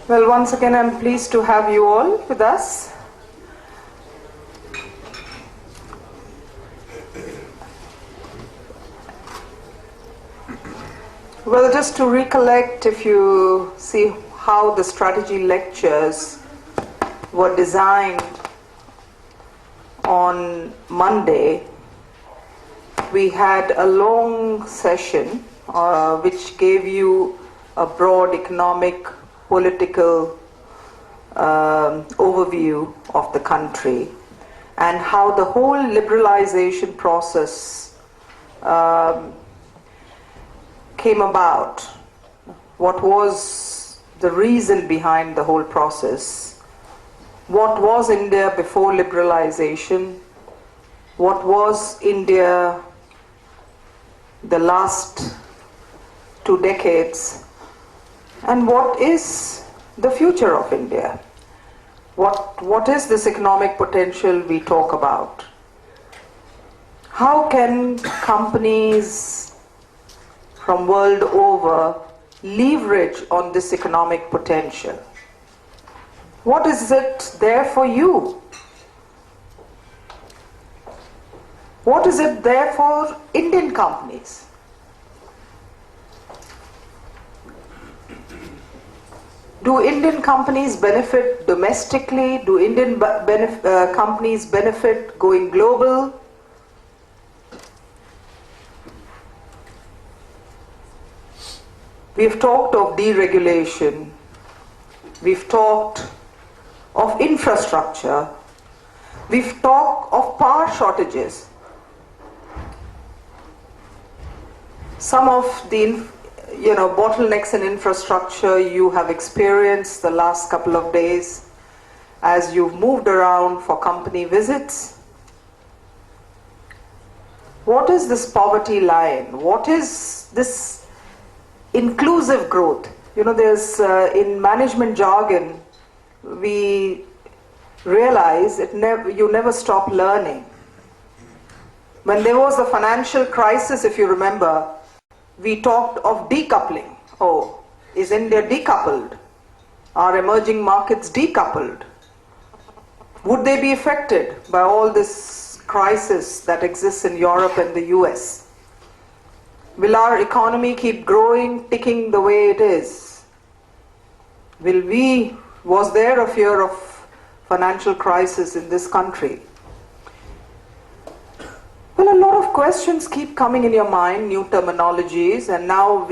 Well, once again, I'm pleased to have you all with us. Well, just to recollect, if you see how the strategy lectures were designed on Monday, we had a long session which gave you a broad economic, political overview of the country and how the whole liberalization process came about. What was the reason behind the whole process? What was India before liberalization? What was India the last 2 decades? And what is the future of India? What is this economic potential we talk about? How can companies from world over leverage on this economic potential? What is it there for you? What is it there for Indian companies? Do Indian companies benefit domestically? Do Indian companies benefit going global? We've talked of deregulation. We've talked of infrastructure. We've talked of power shortages. Some of the bottlenecks in infrastructure you have experienced the last couple of days as you've moved around for company visits. What is this poverty line? What is this inclusive growth? There's in management jargon, we realize you never stop learning. When there was the financial crisis, if you remember, we talked of decoupling. Oh, is India decoupled? Are emerging markets decoupled? Would they be affected by all this crisis that exists in Europe and the US? Will our economy keep growing, ticking the way it is? Was there a fear of financial crisis in this country? Well, a lot of questions keep coming in your mind, new terminologies, and now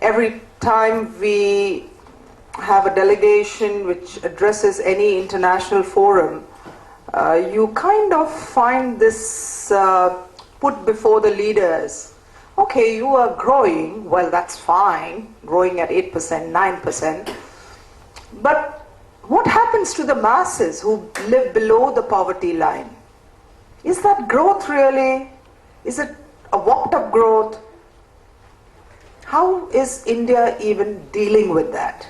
every time we have a delegation which addresses any international forum, you kind of find this put before the leaders. Okay, you are growing, well, that's fine, growing at 8%, 9%, but what happens to the masses who live below the poverty line? Is that growth really? Is it a walked up growth? How is India even dealing with that?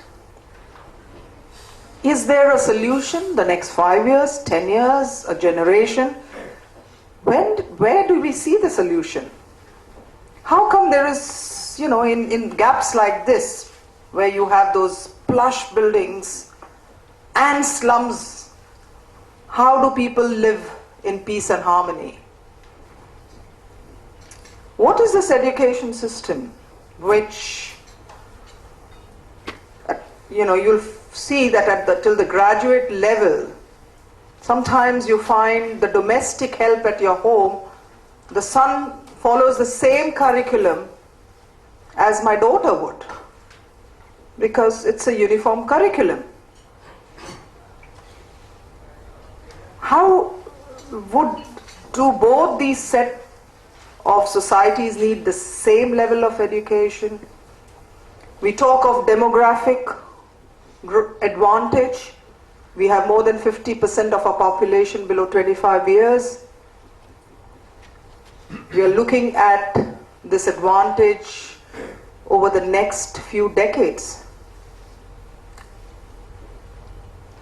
Is there a solution the next 5 years, 10 years, a generation? Where do we see the solution? How come there is, in gaps like this, where you have those plush buildings and slums, how do people live in peace and harmony? What is this education system which, you'll see that till the graduate level, sometimes you find the domestic help at your home, the son follows the same curriculum as my daughter would, because it's a uniform curriculum. How do both these set of societies need the same level of education? We talk of demographic advantage. We have more than 50% of our population below 25 years. We are looking at this advantage over the next few decades.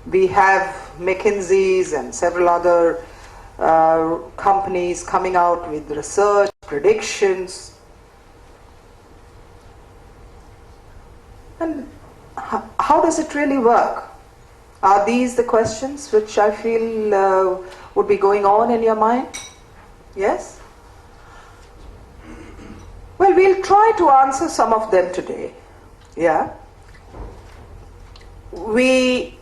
We have McKinsey's and several other companies coming out with research, predictions. And how does it really work? Are these the questions which I feel would be going on in your mind? Yes? Well, we'll try to answer some of them today. Yeah? We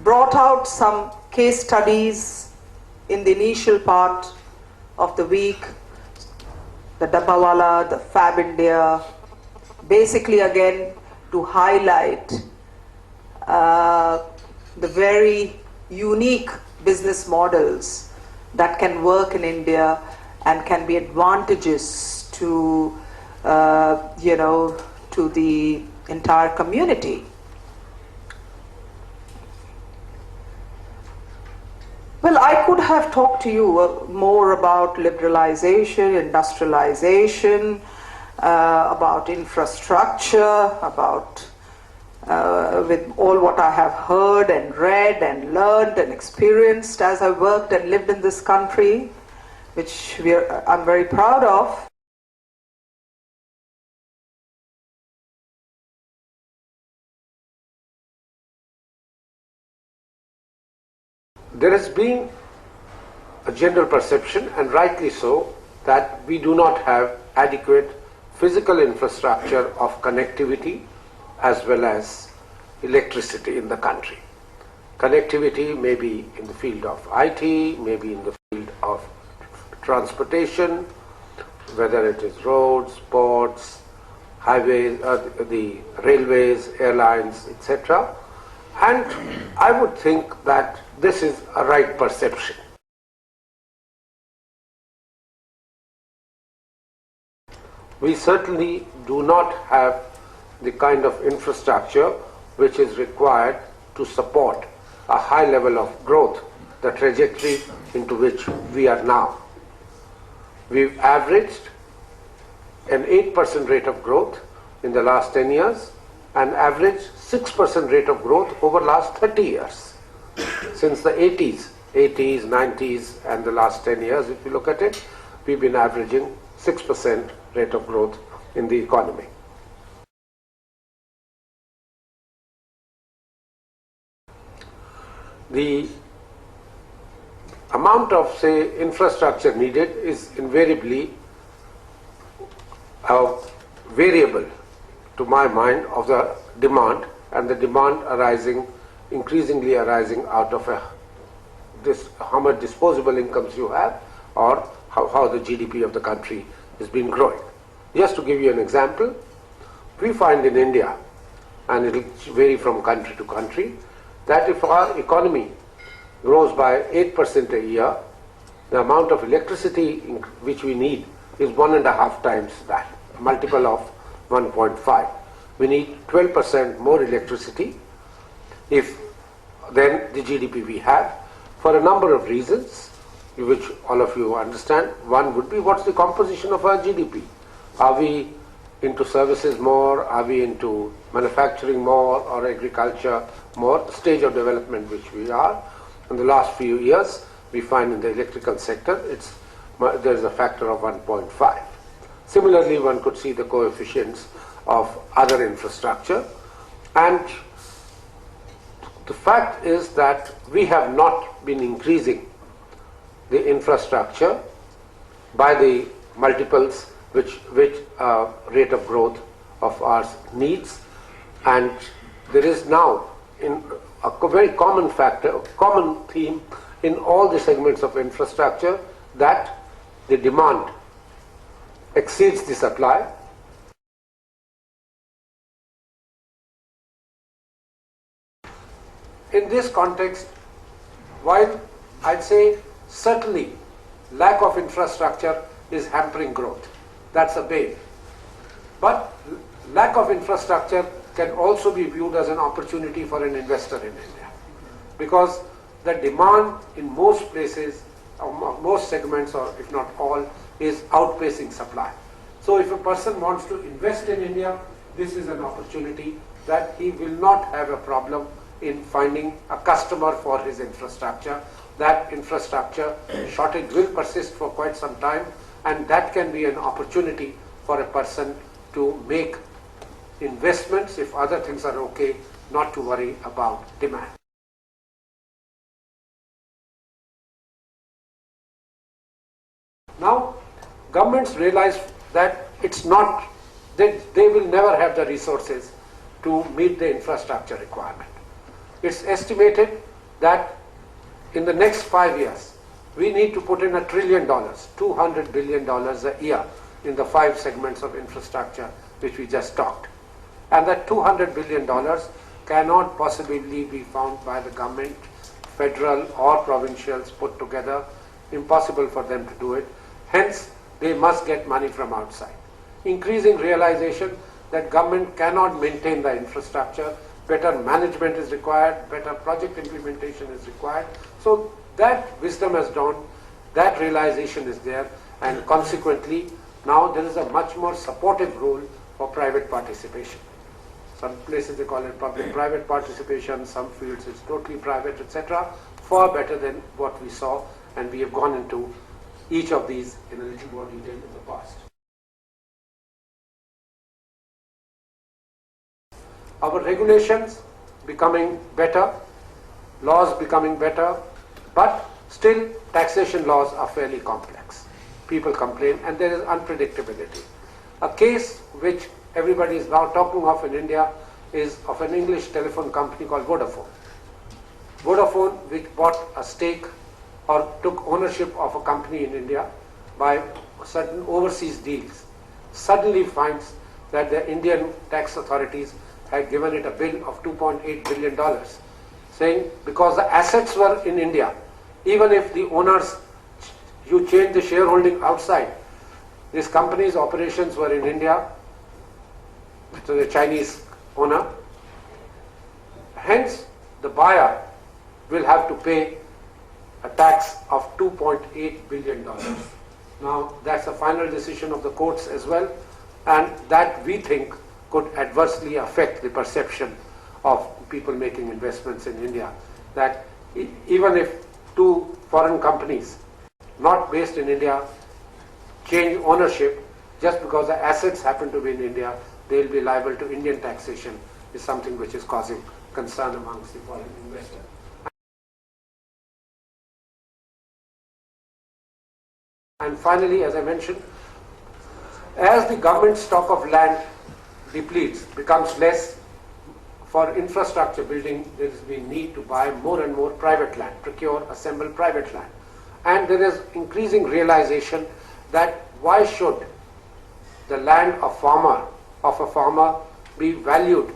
brought out some case studies in the initial part of the week, the Dabbawala, the Fab India, basically again to highlight the very unique business models that can work in India and can be advantageous to, to the entire community. Well, I could have talked to you more about liberalization, industrialization, about infrastructure, about with all what I have heard and read and learned and experienced as I worked and lived in this country, which I'm very proud of. There has been a general perception, and rightly so, that we do not have adequate physical infrastructure of connectivity as well as electricity in the country. Connectivity may be in the field of IT, maybe in the field of transportation, whether it is roads, ports, highways, the railways, airlines, etc. And I would think that this is a right perception. We certainly do not have the kind of infrastructure which is required to support a high level of growth, the trajectory into which we are now. We've averaged an 8% rate of growth in the last 10 years and average 6% rate of growth over last 30 years. Since the 80s, 90s and the last 10 years, if you look at it, we've been averaging 6% rate of growth in the economy. The amount of, say, infrastructure needed is invariably a variable, to my mind, of the demand, and the demand increasingly arising out of how much disposable incomes you have, or how the GDP of the country has been growing. Just to give you an example, we find in India, and it will vary from country to country, that if our economy grows by 8% a year, the amount of electricity which we need is 1.5 times that, a multiple of 1.5. We need 12% more electricity than the GDP we have, for a number of reasons, which all of you understand. One would be, what's the composition of our GDP? Are we into services more? Are we into manufacturing more, or agriculture more? Stage of development which we are. In the last few years, we find in the electrical sector, there's a factor of 1.5. Similarly, one could see the coefficients of other infrastructure, and the fact is that we have not been increasing the infrastructure by the multiples which rate of growth of ours needs, and there is now a very common factor, common theme in all the segments of infrastructure, that the demand exceeds the supply. In this context, while I'd say certainly lack of infrastructure is hampering growth, that's a bane. But lack of infrastructure can also be viewed as an opportunity for an investor in India, because the demand in most places, most segments, or if not all, is outpacing supply. So if a person wants to invest in India, this is an opportunity that he will not have a problem in finding a customer for his infrastructure. That infrastructure shortage will persist for quite some time, and that can be an opportunity for a person to make investments, if other things are okay, not to worry about demand. Now, governments realize that it's not, they will never have the resources to meet the infrastructure requirement. It's estimated that in the next 5 years, we need to put in $1 trillion, $200 billion a year in the 5 segments of infrastructure which we just talked. And that $200 billion cannot possibly be found by the government, federal or provincials put together. Impossible for them to do it. Hence, they must get money from outside. Increasing realization that government cannot maintain the infrastructure, better management is required, better project implementation is required. So that wisdom has dawned, that realization is there, and consequently now there is a much more supportive role for private participation. Some places they call it public-private participation, some fields it's totally private, etc. Far better than what we saw, and we have gone into each of these in a little more detail in the past. Our regulations becoming better, laws becoming better, but still taxation laws are fairly complex. People complain and there is unpredictability. A case which everybody is now talking of in India is of an English telephone company called Vodafone. Vodafone, which bought a stake or took ownership of a company in India by certain overseas deals, suddenly finds that the Indian tax authorities had given it a bill of $2.8 billion, saying because the assets were in India, even if the owners, you change the shareholding outside, this company's operations were in India, to the Chinese owner. Hence, the buyer will have to pay a tax of $2.8 billion. Now, that's a final decision of the courts as well, and that we think could adversely affect the perception of people making investments in India, that even if 2 foreign companies not based in India change ownership, just because the assets happen to be in India, they will be liable to Indian taxation, is something which is causing concern amongst the foreign investors. And finally, as I mentioned, as the government stock of land depletes, becomes less, for infrastructure building, there is the need to buy more and more private land, procure, assemble private land. And there is increasing realization that why should the land of a farmer be valued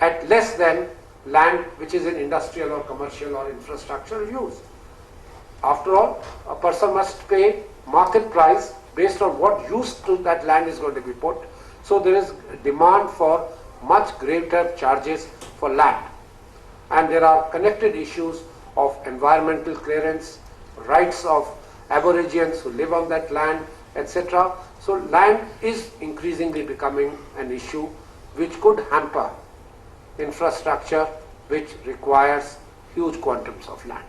at less than land which is in industrial or commercial or infrastructure use. After all, a person must pay market price based on what use to that land is going to be put. So there is a demand for much greater charges for land. And there are connected issues of environmental clearance, rights of aborigines who live on that land, etc. So land is increasingly becoming an issue which could hamper infrastructure which requires huge quantums of land.